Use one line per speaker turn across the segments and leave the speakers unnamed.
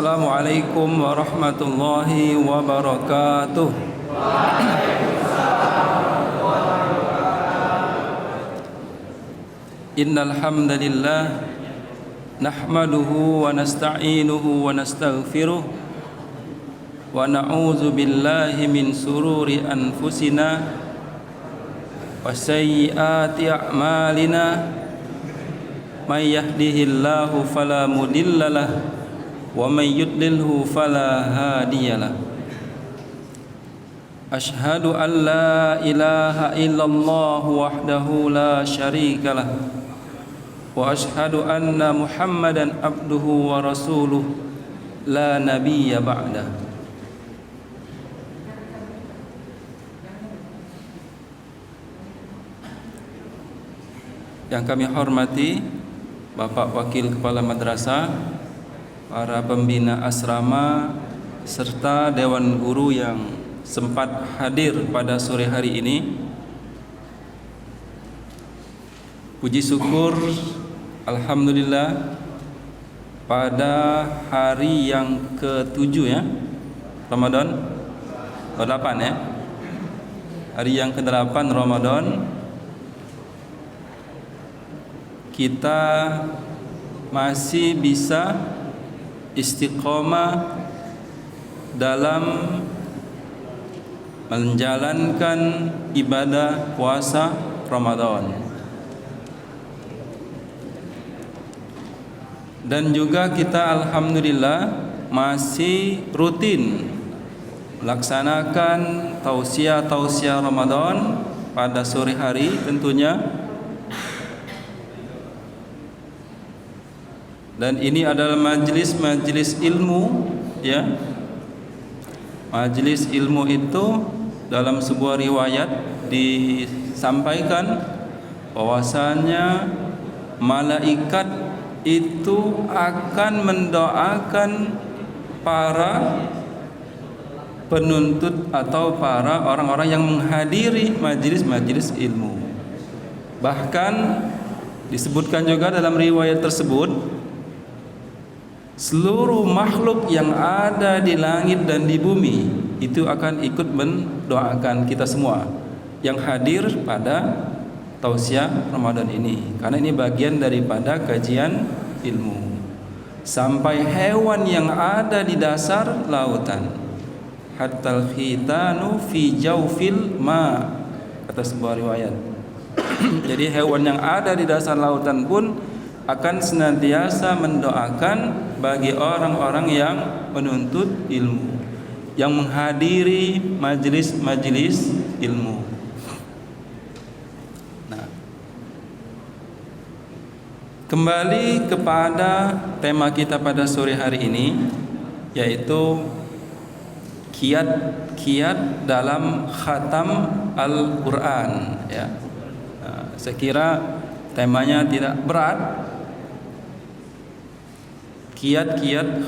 Assalamualaikum warahmatullahi wabarakatuh. Innal hamdalillah nahmaduhu wa nasta'inuhu wa nastaghfiruh wa na'udzu billahi min sururi anfusina wa sayyiati a'malina may yahdihillahu fala mudhillalah wa may yudlilhu fala hadiyalah. Asyhadu an la ilaha illallah wahdahu la syarikalah wa asyhadu anna Muhammadan abduhu wa rasuluh la nabiyya ba'dah. Yang kami hormati Bapak Wakil Kepala Madrasah, para pembina asrama, serta Dewan Guru yang sempat hadir pada sore hari ini. Puji syukur, alhamdulillah, pada hari yang ke-7 ya, Ramadan ke-8 ya. Hari yang ke-8 Ramadan, kita masih bisa istiqomah dalam menjalankan ibadah puasa Ramadan. Dan juga kita alhamdulillah masih rutin melaksanakan tausiah Ramadan pada sore hari tentunya. Dan ini adalah majelis ilmu ya. Majelis ilmu itu dalam sebuah riwayat disampaikan bahwasanya malaikat itu akan mendoakan para penuntut atau para orang-orang yang menghadiri majelis ilmu. Bahkan disebutkan juga dalam riwayat tersebut, seluruh makhluk yang ada di langit dan di bumi itu akan ikut mendoakan kita semua yang hadir pada tausiah Ramadan ini, karena ini bagian daripada kajian ilmu. Sampai hewan yang ada di dasar lautan, hatal khitanu fi jawfil ma, kata sebuah riwayat. Jadi hewan yang ada di dasar lautan pun akan senantiasa mendoakan bagi orang-orang yang menuntut ilmu, yang menghadiri majelis ilmu. Nah, kembali kepada tema kita pada sore hari ini, yaitu kiat dalam khatam Al-Quran ya. Nah, saya kira temanya tidak berat. Kiat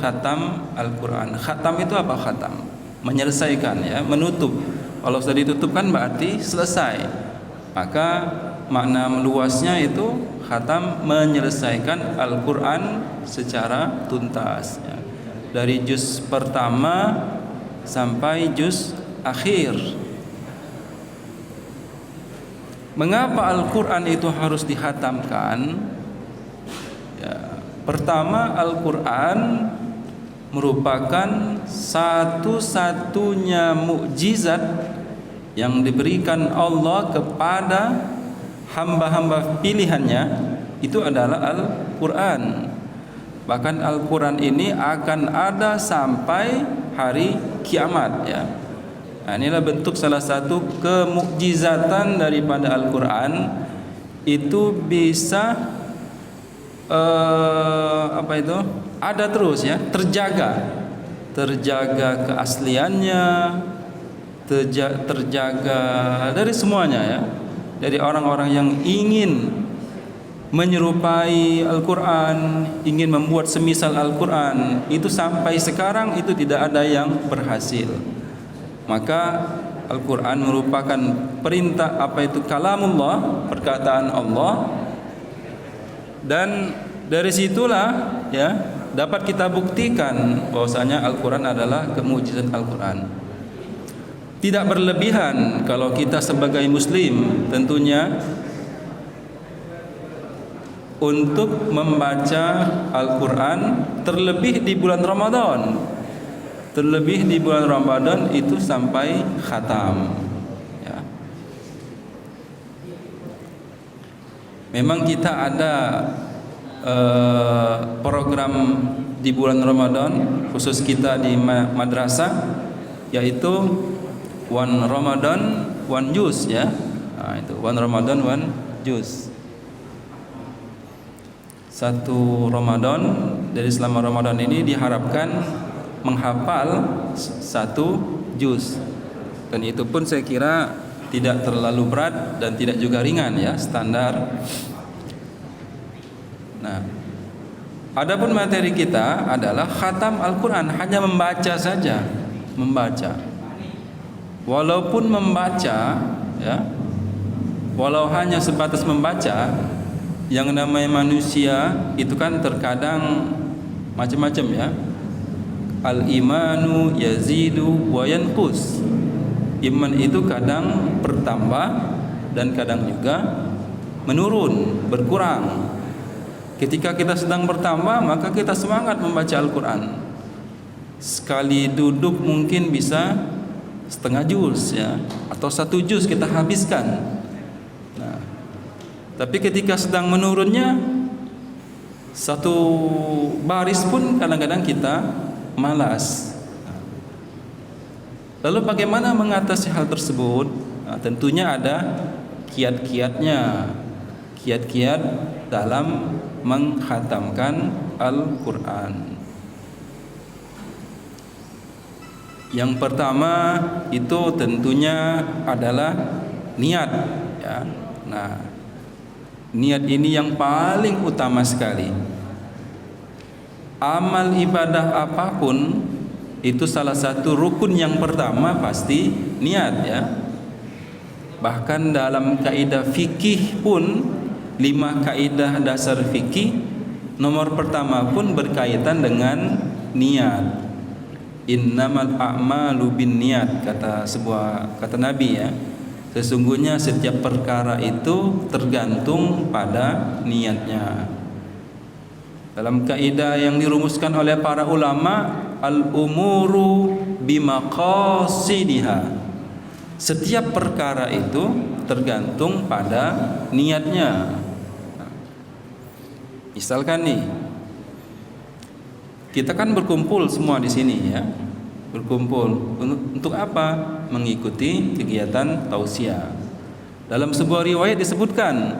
khatam Al-Quran. Khatam itu apa? Khatam menyelesaikan ya, menutup. Kalau sudah ditutup kan berarti selesai. Maka makna meluasnya itu khatam menyelesaikan Al-Quran secara tuntas ya. Dari juz pertama sampai juz akhir. Mengapa Al-Quran itu harus dikhatamkan? Ya, pertama, Al-Quran merupakan satu-satunya mukjizat yang diberikan Allah kepada hamba-hamba pilihannya, itu adalah Al-Quran. Bahkan Al-Quran ini akan ada sampai hari kiamat ya. Nah, inilah bentuk salah satu kemukjizatan daripada Al-Quran, itu bisa ada terus ya, terjaga keasliannya, terjaga dari semuanya ya, dari orang-orang yang ingin menyerupai Al-Quran, ingin membuat semisal Al-Quran, itu sampai sekarang itu tidak ada yang berhasil. Maka Al-Quran merupakan perintah, kalamullah, perkataan Allah. Dan dari situlah ya, dapat kita buktikan bahwasanya Al-Quran adalah kemujizat Al-Quran. Tidak berlebihan kalau kita sebagai muslim tentunya untuk membaca Al-Quran terlebih di bulan Ramadan. Terlebih di bulan Ramadan itu sampai khatam ya. Memang kita ada program di bulan Ramadan khusus kita di madrasah, yaitu One Ramadan One Juz ya. Nah, itu One Ramadan One Juz. Satu Ramadan, dari selama Ramadan ini diharapkan menghafal satu juz, dan itu pun saya kira tidak terlalu berat dan tidak juga ringan ya, standar. Nah, adapun materi kita adalah khatam Al-Quran, hanya membaca saja, membaca. Walaupun membaca ya, walau hanya sebatas membaca, yang namanya manusia itu kan terkadang macam-macam ya. Al-imanu yazidu wa yanqus. Iman itu kadang bertambah dan kadang juga menurun, berkurang. Ketika kita sedang bertambah, maka kita semangat membaca Al-Quran. Sekali duduk mungkin bisa setengah juz ya, atau satu juz kita habiskan. Tapi ketika sedang menurunnya, satu baris pun kadang-kadang kita malas. Lalu bagaimana mengatasi hal tersebut? Nah, tentunya ada kiat-kiatnya, kiat-kiat dalam mengkhatamkan Al-Quran. Yang pertama itu tentunya adalah niat ya. Nah, niat ini yang paling utama sekali. Amal ibadah apapun itu salah satu rukun yang pertama pasti niat ya. Bahkan dalam kaidah fikih pun, 5 kaidah dasar fikih, nomor pertama pun berkaitan dengan niat. Innamal a'malu binniyat, kata Nabi ya. Sesungguhnya setiap perkara itu tergantung pada niatnya. Dalam kaidah yang dirumuskan oleh para ulama, al-umuru bimaqasidiha. Setiap perkara itu tergantung pada niatnya. Misalkan nih, kita kan berkumpul semua di sini ya. Berkumpul untuk apa? Mengikuti kegiatan tausiah. Dalam sebuah riwayat disebutkan,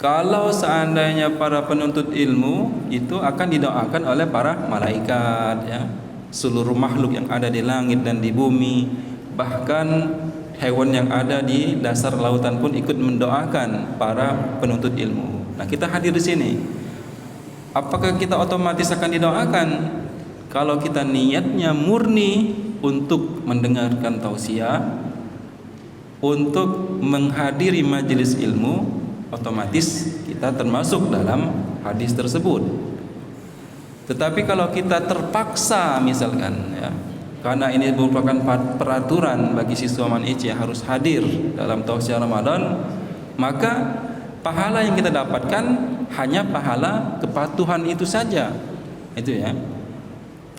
kalau seandainya para penuntut ilmu itu akan didoakan oleh para malaikat ya, seluruh makhluk yang ada di langit dan di bumi, bahkan hewan yang ada di dasar lautan pun ikut mendoakan para penuntut ilmu. Nah, kita hadir di sini. Apakah kita otomatis akan didoakan? Kalau kita niatnya murni untuk mendengarkan tausiah, untuk menghadiri majelis ilmu, otomatis kita termasuk dalam hadis tersebut. Tetapi kalau kita terpaksa misalkan ya, karena ini merupakan peraturan bagi siswa MAN-IC harus hadir dalam tausiah Ramadan, maka pahala yang kita dapatkan hanya pahala kepatuhan itu saja. Itu ya.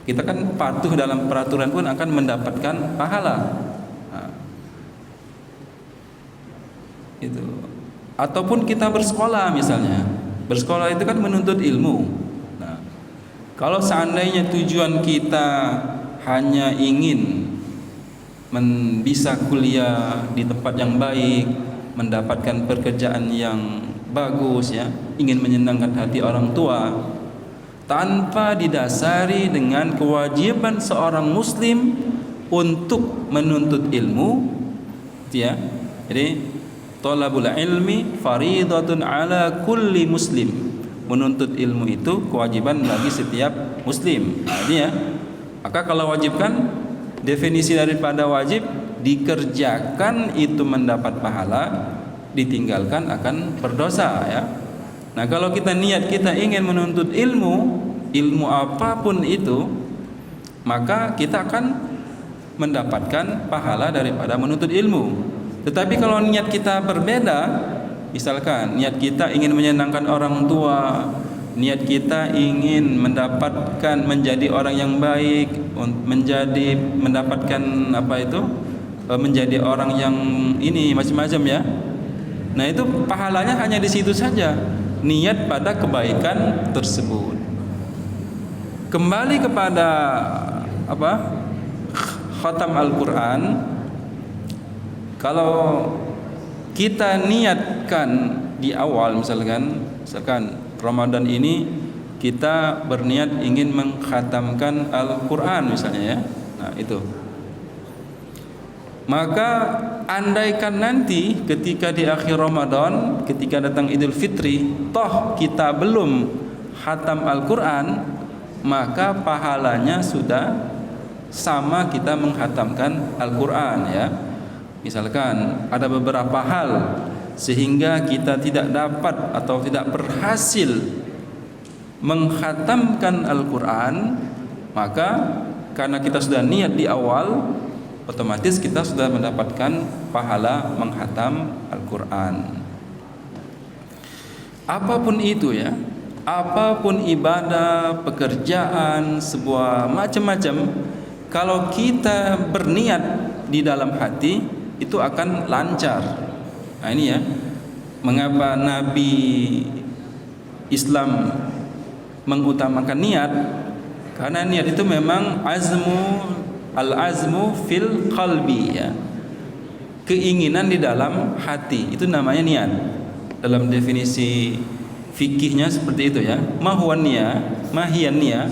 Kita kan patuh dalam peraturan pun akan mendapatkan pahala. Nah, itu. Ataupun kita bersekolah misalnya. Bersekolah itu kan menuntut ilmu. Nah, kalau seandainya tujuan kita hanya ingin bisa kuliah di tempat yang baik, mendapatkan pekerjaan yang bagus ya, ingin menyenangkan hati orang tua, tanpa didasari dengan kewajiban seorang muslim untuk menuntut ilmu ya. Jadi thalabul ilmi faridatun ala kulli muslim. Menuntut ilmu itu kewajiban bagi setiap muslim. Jadi ya, maka kalau wajib kan definisi daripada wajib, dikerjakan itu mendapat pahala, ditinggalkan akan berdosa ya. Nah, kalau kita niat kita ingin menuntut ilmu apapun itu, maka kita akan mendapatkan pahala daripada menuntut ilmu. Tetapi kalau niat kita berbeda, misalkan niat kita ingin menyenangkan orang tua, niat kita ingin menjadi orang yang baik, menjadi orang yang ini macam-macam ya. Nah, itu pahalanya hanya di situ saja, niat pada kebaikan tersebut. Kembali kepada khatam Al-Quran, kalau kita niatkan di awal, misalkan Ramadan ini kita berniat ingin mengkhatamkan Al-Quran misalnya ya. Nah, itu. Maka andaikan nanti ketika di akhir Ramadan, ketika datang Idul Fitri, toh kita belum khatam Al-Quran, maka pahalanya sudah sama kita menghatamkan Al-Quran ya. Misalkan ada beberapa hal sehingga kita tidak dapat atau tidak berhasil menghatamkan Al-Quran, maka karena kita sudah niat di awal, otomatis kita sudah mendapatkan pahala menghatam Al-Quran. Apapun itu ya, apapun ibadah, pekerjaan, sebuah macam-macam, kalau kita berniat di dalam hati, itu akan lancar. Nah, ini ya, mengapa Nabi Islam mengutamakan niat? Karena niat itu memang al-azmu fil qalbi ya. Keinginan di dalam hati, itu namanya niat. Dalam definisi fikihnya seperti itu ya. Mahiyan niyah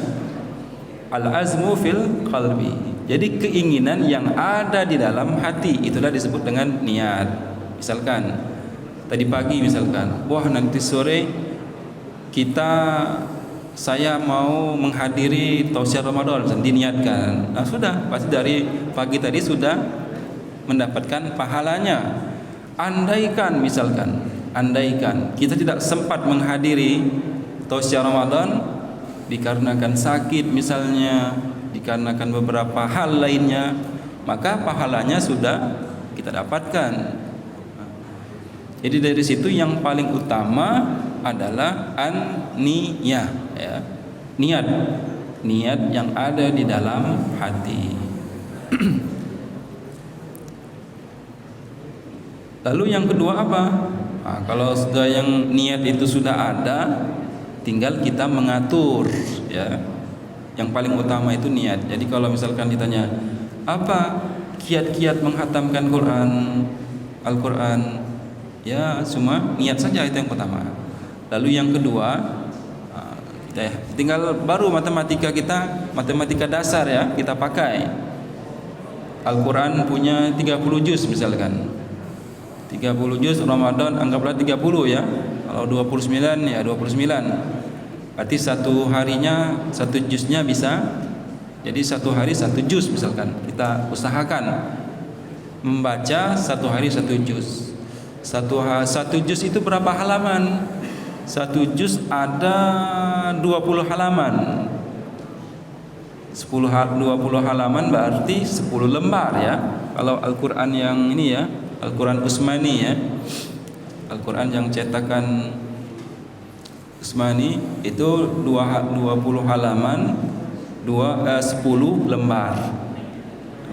al-azmu fil qalbi. Jadi keinginan yang ada di dalam hati, itulah disebut dengan niat. Misalkan tadi pagi wah nanti sore saya mau menghadiri tausiah Ramadan, diniatkan. Nah, sudah pasti dari pagi tadi sudah mendapatkan pahalanya. Andaikan kita tidak sempat menghadiri tausiah Ramadan dikarenakan sakit misalnya, dikarenakan beberapa hal lainnya, maka pahalanya sudah kita dapatkan. Jadi dari situ yang paling utama adalah an-niyah ya. Niat yang ada di dalam hati. Lalu yang kedua apa? Nah, kalau sudah yang niat itu sudah ada, tinggal kita mengatur ya. Yang paling utama itu niat. Jadi kalau misalkan ditanya apa kiat-kiat menghatamkan Al-Quran, ya semua niat saja, itu yang pertama. Lalu yang kedua, tinggal baru matematika dasar ya, kita pakai. Al-Quran punya 30 juz misalkan. 30 juz Ramadan anggaplah 30 ya. Kalau 29 ya 29. Berarti satu harinya satu juznya bisa. Jadi satu hari satu juz misalkan. Kita usahakan membaca satu hari satu juz. Satu juz itu berapa halaman? Satu juz ada 20 halaman. 20 halaman berarti 10 lembar ya. Kalau Al-Quran yang ini ya, Al-Quran Utsmani ya, Al-Quran yang cetakan Utsmani itu 20 halaman 10 lembar.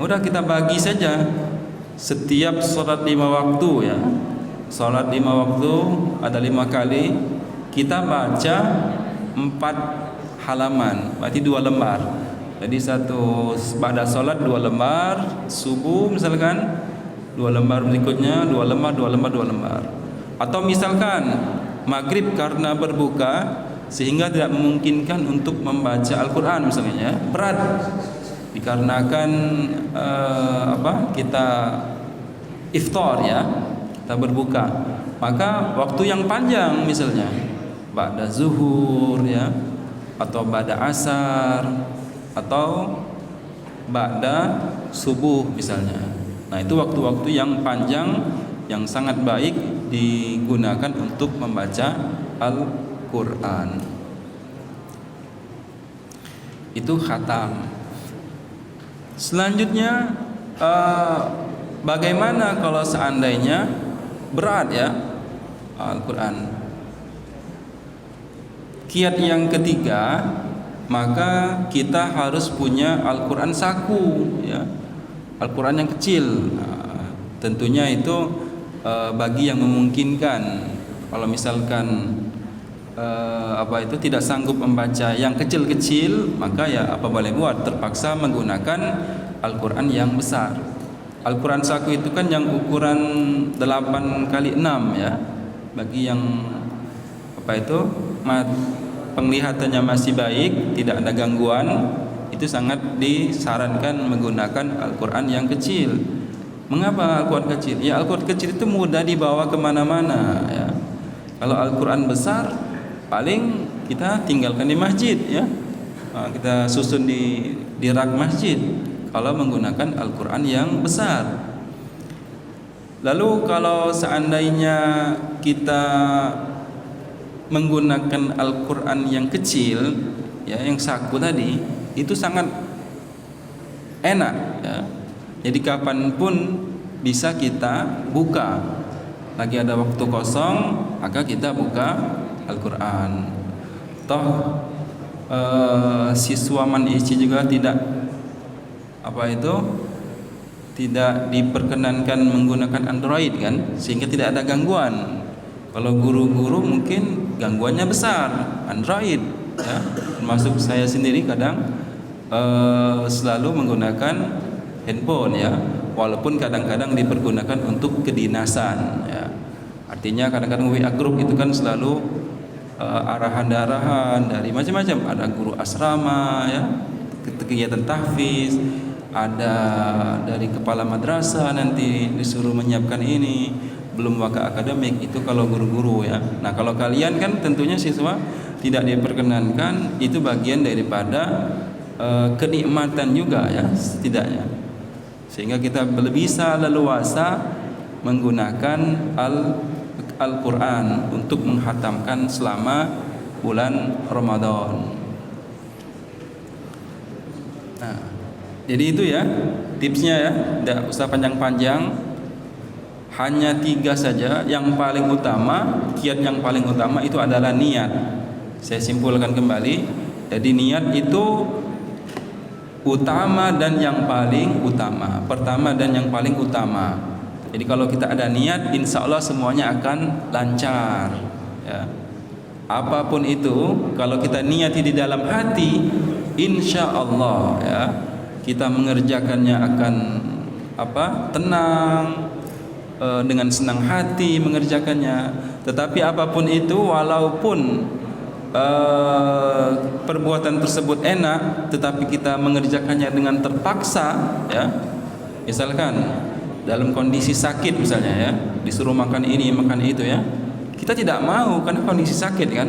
Udah kita bagi saja. Setiap sholat 5 waktu ya, sholat 5 waktu ada 5 kali, kita baca 4 halaman, berarti 2 lembar. Jadi pada sholat 2 lembar, subuh misalkan 2 lembar, berikutnya 2 lembar, 2 lembar, 2 lembar. Atau misalkan maghrib karena berbuka sehingga tidak memungkinkan untuk membaca Al-Quran misalnya ya, berat dikarenakan kita iftar ya, kita berbuka, maka waktu yang panjang misalnya ba'da zuhur ya, atau ba'da asar, atau ba'da subuh misalnya. Nah, itu waktu-waktu yang panjang yang sangat baik digunakan untuk membaca Al-Quran. Itu khatam. Selanjutnya bagaimana kalau seandainya berat ya Al-Quran? Kiat yang ketiga, maka kita harus punya Al-Quran saku ya. Al-Quran yang kecil. Tentunya itu bagi yang memungkinkan. Kalau misalkan tidak sanggup membaca yang kecil-kecil, maka ya apa boleh buat, terpaksa menggunakan Al-Quran yang besar. Al-Quran saku itu kan yang ukuran 8x6 ya. Bagi yang penglihatannya masih baik, tidak ada gangguan, itu sangat disarankan menggunakan Al-Quran yang kecil. Mengapa Al-Quran kecil? Ya Al-Quran kecil itu mudah dibawa kemana-mana ya. Kalau Al-Quran besar, paling kita tinggalkan di masjid ya. Kita susun di rak masjid kalau menggunakan Al-Quran yang besar. Lalu kalau seandainya kita menggunakan Al-Quran yang kecil ya, yang saku tadi, itu sangat enak ya. Jadi kapanpun bisa kita buka. Lagi ada waktu kosong, maka kita buka Al-Quran. Toh siswa man-IC juga tidak tidak diperkenankan menggunakan Android kan, sehingga tidak ada gangguan. Kalau guru-guru mungkin gangguannya besar, Android ya. Termasuk saya sendiri kadang selalu menggunakan handphone ya, walaupun kadang-kadang dipergunakan untuk kedinasan ya. Artinya kadang-kadang WA group itu kan selalu arahan-arahan dari macam-macam. Ada guru asrama ya, kegiatan tahfiz, ada dari kepala madrasah nanti disuruh menyiapkan ini, belum waka akademik, itu kalau guru-guru ya. Nah kalau kalian kan tentunya siswa tidak diperkenankan, itu bagian daripada kenikmatan juga ya setidaknya, sehingga kita bisa leluasa menggunakan Al-Quran untuk menghatamkan selama bulan Ramadan. Nah, jadi itu ya tipsnya ya, tidak usah panjang-panjang, hanya 3 saja. Yang paling utama, kiat yang paling utama itu adalah niat. Saya simpulkan kembali, jadi niat itu utama dan yang paling utama, pertama dan yang paling utama. Jadi kalau kita ada niat, insya Allah semuanya akan lancar ya. Apapun itu, kalau kita niati di dalam hati, insya Allah ya, kita mengerjakannya akan tenang, dengan senang hati mengerjakannya. Tetapi apapun itu, walaupun perbuatan tersebut enak, tetapi kita mengerjakannya dengan terpaksa ya. Misalkan dalam kondisi sakit misalnya ya, disuruh makan ini makan itu ya, kita tidak mau karena kondisi sakit kan,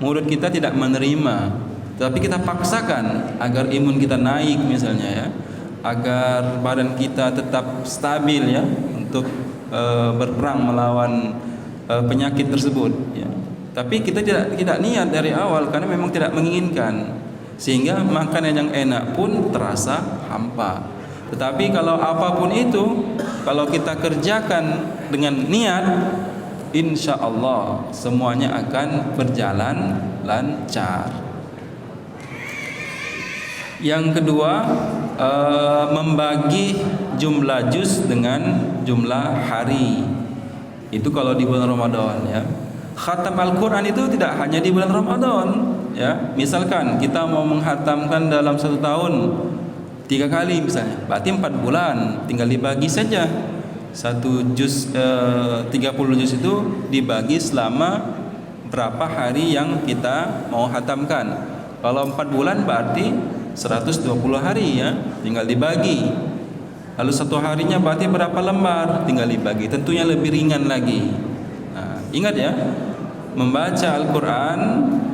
mulut kita tidak menerima, tapi kita paksakan agar imun kita naik misalnya ya, agar badan kita tetap stabil ya, untuk berperang melawan penyakit tersebut ya. Tapi kita tidak niat dari awal karena memang tidak menginginkan, sehingga makanan yang enak pun terasa hampa. Tetapi kalau apapun itu, kalau kita kerjakan dengan niat, insya Allah semuanya akan berjalan lancar. Yang kedua, membagi jumlah juz dengan jumlah hari. Itu kalau di bulan Ramadan ya. Khatam Al-Quran itu tidak hanya di bulan Ramadan ya. Misalkan kita mau menghatamkan dalam 1 tahun 3 kali misalnya, berarti 4 bulan, tinggal dibagi saja. 1 juz 30 juz itu dibagi selama berapa hari yang kita mau hatamkan. Kalau 4 bulan berarti 120 hari ya, tinggal dibagi. Lalu 1 harinya berarti berapa lembar, tinggal dibagi. Tentunya lebih ringan lagi. Nah, ingat ya, membaca Al-Quran,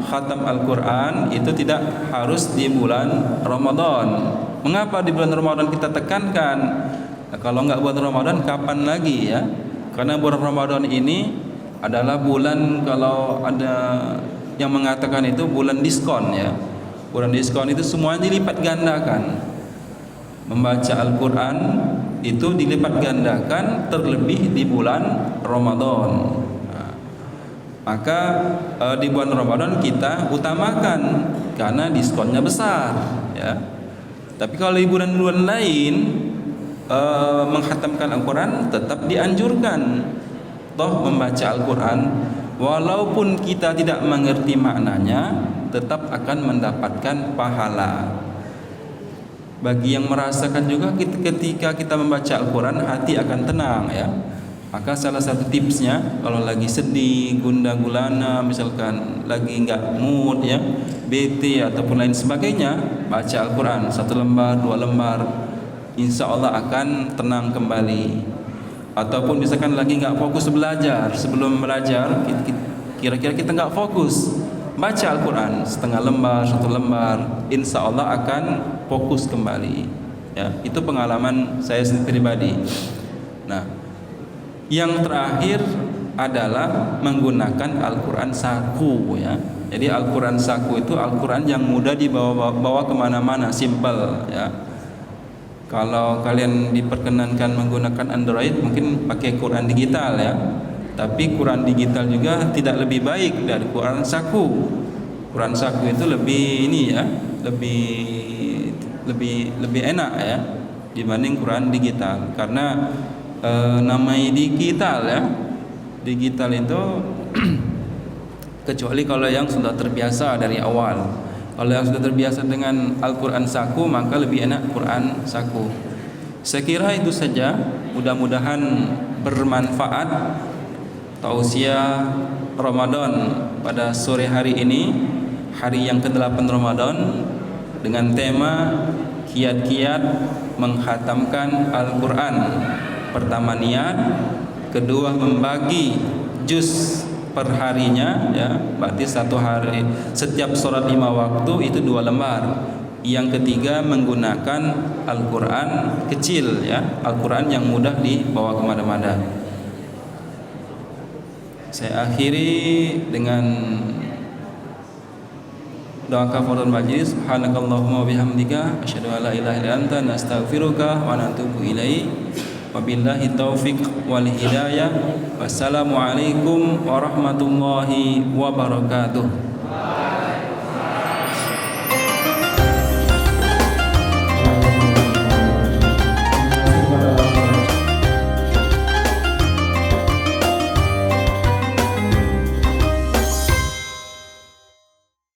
khatam Al-Quran itu tidak harus di bulan Ramadan. Mengapa di bulan Ramadan kita tekankan? Nah, kalau nggak bulan Ramadan kapan lagi ya? Karena bulan Ramadan ini adalah bulan, kalau ada yang mengatakan itu bulan diskon ya. Bulan diskon itu semuanya dilipat gandakan. Membaca Al-Quran itu dilipat gandakan, terlebih di bulan Ramadan. Nah, maka di bulan Ramadan kita utamakan karena diskonnya besar ya. Tapi kalau di bulan-bulan lain menghatamkan Al-Quran tetap dianjurkan. Toh membaca Al-Quran walaupun kita tidak mengerti maknanya tetap akan mendapatkan pahala. Bagi yang merasakan juga ketika kita membaca Al-Quran hati akan tenang ya. Maka salah satu tipsnya kalau lagi sedih, gundah gulana, misalkan lagi nggak mood ya, bete ataupun lain sebagainya, baca Al-Quran 1 lembar 2 lembar, insya Allah akan tenang kembali. Ataupun misalkan lagi nggak fokus belajar, sebelum belajar kira-kira kita nggak fokus, baca Al-Quran setengah lembar 1 lembar, insya Allah akan fokus kembali ya. Itu pengalaman saya sendiri pribadi. Nah, yang terakhir adalah menggunakan Al-Quran saku ya. Jadi Al-Quran saku itu Al-Quran yang mudah dibawa kemana-mana, simple ya. Kalau kalian diperkenankan menggunakan Android, mungkin pakai Quran digital ya. Tapi Quran digital juga tidak lebih baik dari Quran saku. Quran saku itu lebih ini ya, lebih enak ya dibanding Quran digital. Karena namanya digital ya. Digital itu kecuali kalau yang sudah terbiasa dari awal. Kalau yang sudah terbiasa dengan Al-Quran saku, maka lebih enak Quran saku. Saya kira itu saja. Mudah-mudahan bermanfaat tausiah Ramadan pada sore hari ini, hari yang ke-8 Ramadan, dengan tema kiat-kiat menghatamkan Al-Quran. Pertama niat, kedua membagi juz perharinya ya, berarti 1 hari setiap sholat 5 waktu itu 2 lembar. Yang ketiga menggunakan Al-Quran kecil ya, Al-Quran yang mudah dibawa kemana-mana. Saya akhiri dengan doa kafaratul majlis. Subhanakallahumma bihamdika asyhadu an la ilaha illa anta nastaghfiruka wa natubu ilaik. Wabillahi taufiq wal hidayah. Wassalamualaikum warahmatullahi wabarakatuh.